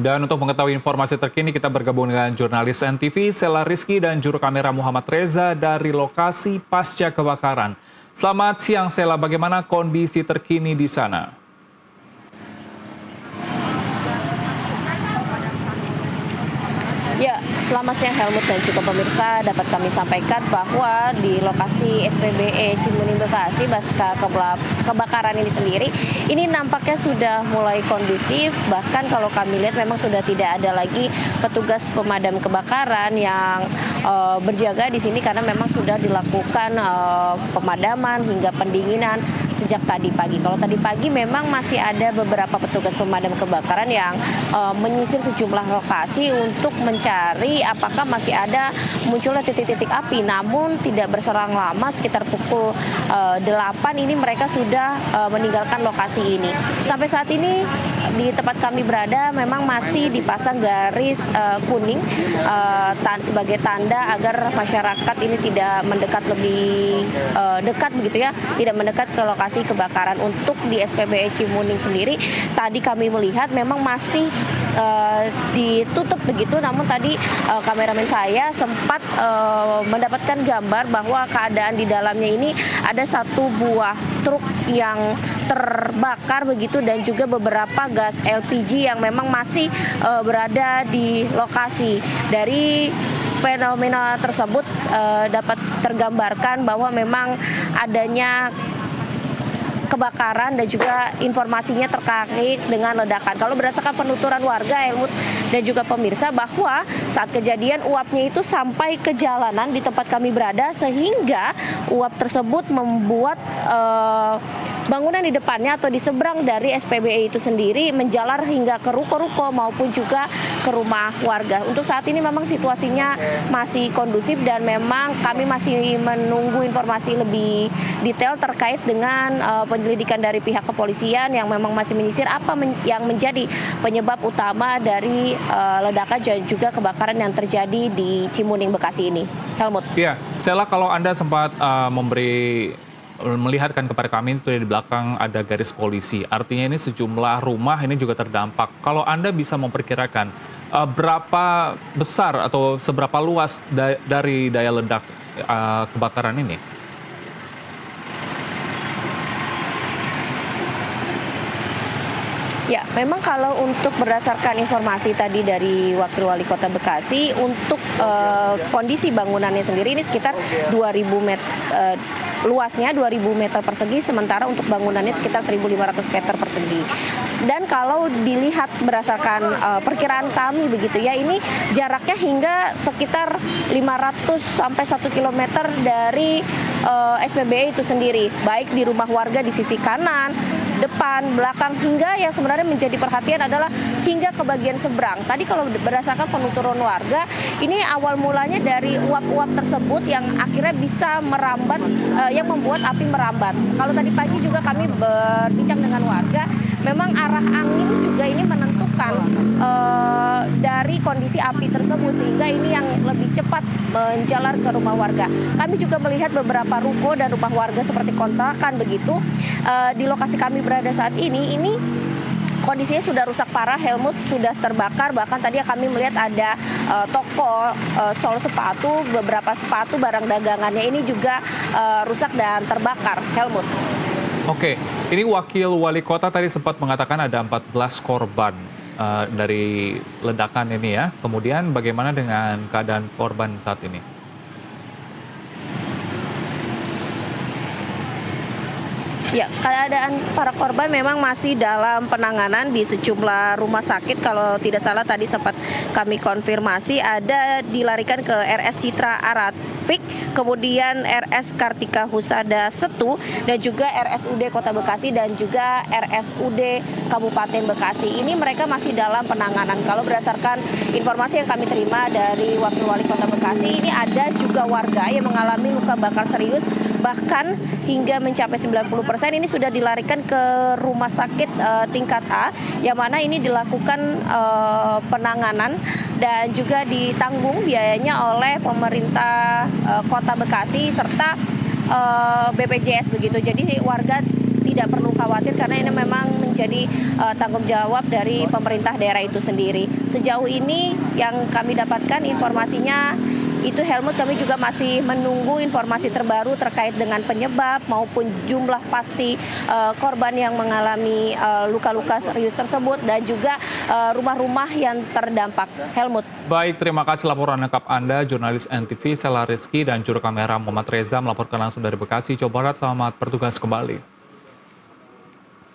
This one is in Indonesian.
Dan untuk mengetahui informasi terkini, kita bergabung dengan jurnalis NTV, Sela Rizky, dan juru kamera Muhammad Reza dari lokasi pasca kebakaran. Selamat siang, Sela. Bagaimana kondisi terkini di sana? Ya, selamat siang Helmut dan juga pemirsa. Dapat kami sampaikan bahwa di lokasi SPBE Cimuning Bekasi pasca kebakaran ini sendiri, ini nampaknya sudah mulai kondusif. Bahkan kalau kami lihat memang sudah tidak ada lagi petugas pemadam kebakaran yang berjaga di sini karena memang sudah dilakukan pemadaman hingga pendinginan sejak tadi pagi. Kalau tadi pagi memang masih ada beberapa petugas pemadam kebakaran yang menyisir sejumlah lokasi untuk mencari apakah masih ada munculnya titik-titik api. Namun tidak berselang lama, sekitar pukul 8 ini mereka sudah meninggalkan lokasi ini. Sampai saat ini di tempat kami berada memang masih dipasang garis kuning sebagai tanda agar masyarakat ini tidak mendekat lebih dekat begitu ya, tidak mendekat ke lokasi kebakaran. Untuk di SPBE Cimuning sendiri tadi kami melihat memang masih ditutup begitu, namun tadi kameramen saya sempat mendapatkan gambar bahwa keadaan di dalamnya ini ada satu buah truk yang terbakar begitu dan juga beberapa gas LPG yang memang masih berada di lokasi. Dari fenomena tersebut dapat tergambarkan bahwa memang adanya kebakaran dan juga informasinya terkait dengan ledakan. Kalau berdasarkan penuturan warga, Helmut dan juga pemirsa, bahwa saat kejadian uapnya itu sampai ke jalanan di tempat kami berada, sehingga uap tersebut membuat bangunan di depannya atau di seberang dari SPBE itu sendiri menjalar hingga ke ruko-ruko maupun juga ke rumah warga. Untuk saat ini memang situasinya masih kondusif dan memang kami masih menunggu informasi lebih detail terkait dengan penyelidikan dari pihak kepolisian yang memang masih menyisir apa yang menjadi penyebab utama dari ledakan dan juga kebakaran yang terjadi di Cimuning Bekasi ini. Helmut. Ya, Sela, kalau Anda sempat melihatkan kepada kami itu di belakang ada garis polisi. Artinya ini sejumlah rumah ini juga terdampak. Kalau Anda bisa memperkirakan berapa besar atau seberapa luas dari daya ledak kebakaran ini? Ya, memang kalau untuk berdasarkan informasi tadi dari Wakil Wali Kota Bekasi, untuk kondisi bangunannya sendiri ini sekitar 2.000 meter. Luasnya 2.000 meter persegi, sementara untuk bangunannya sekitar 1.500 meter persegi. Dan kalau dilihat berdasarkan perkiraan kami begitu ya, ini jaraknya hingga sekitar 500 sampai 1 kilometer dari SPBE itu sendiri, baik di rumah warga di sisi kanan, depan, belakang, hingga yang sebenarnya menjadi perhatian adalah hingga ke bagian seberang. Tadi kalau berdasarkan penuturan warga, ini awal mulanya dari uap-uap tersebut yang akhirnya bisa merambat, yang membuat api merambat. Kalau tadi pagi juga kami berbincang dengan warga, memang arah angin juga ini menentukan dari kondisi api tersebut, sehingga ini yang lebih cepat menjalar ke rumah warga. Kami juga melihat beberapa ruko dan rumah warga seperti kontrakan begitu di lokasi kami berada saat ini kondisinya sudah rusak parah, Helmut, sudah terbakar. Bahkan tadi kami melihat ada toko sol sepatu, beberapa sepatu barang dagangannya ini juga rusak dan terbakar, Helmut. Oke, ini Wakil Wali Kota tadi sempat mengatakan ada 14 korban dari ledakan ini ya. Kemudian bagaimana dengan keadaan korban saat ini? Ya, keadaan para korban memang masih dalam penanganan di sejumlah rumah sakit. Kalau tidak salah tadi sempat kami konfirmasi ada dilarikan ke RS Citra Arafik, kemudian RS Kartika Husada Setu, dan juga RSUD Kota Bekasi dan juga RSUD Kabupaten Bekasi. Ini mereka masih dalam penanganan. Kalau berdasarkan informasi yang kami terima dari Wakil Wali Kota Bekasi, ini ada juga warga yang mengalami luka bakar serius, bahkan hingga mencapai 90%. Ini sudah dilarikan ke rumah sakit tingkat A, yang mana ini dilakukan penanganan dan juga ditanggung biayanya oleh pemerintah Kota Bekasi serta BPJS begitu. Jadi warga tidak tidak perlu khawatir karena ini memang menjadi tanggung jawab dari pemerintah daerah itu sendiri. Sejauh ini yang kami dapatkan informasinya itu Helmut, kami juga masih menunggu informasi terbaru terkait dengan penyebab maupun jumlah pasti korban yang mengalami luka-luka serius tersebut dan juga rumah-rumah yang terdampak. Helmut. Baik, terima kasih laporan lengkap Anda, jurnalis NTV Sela Rizky dan juru kamera Muhammad Reza melaporkan langsung dari Bekasi, Jawa Barat. Selamat bertugas kembali.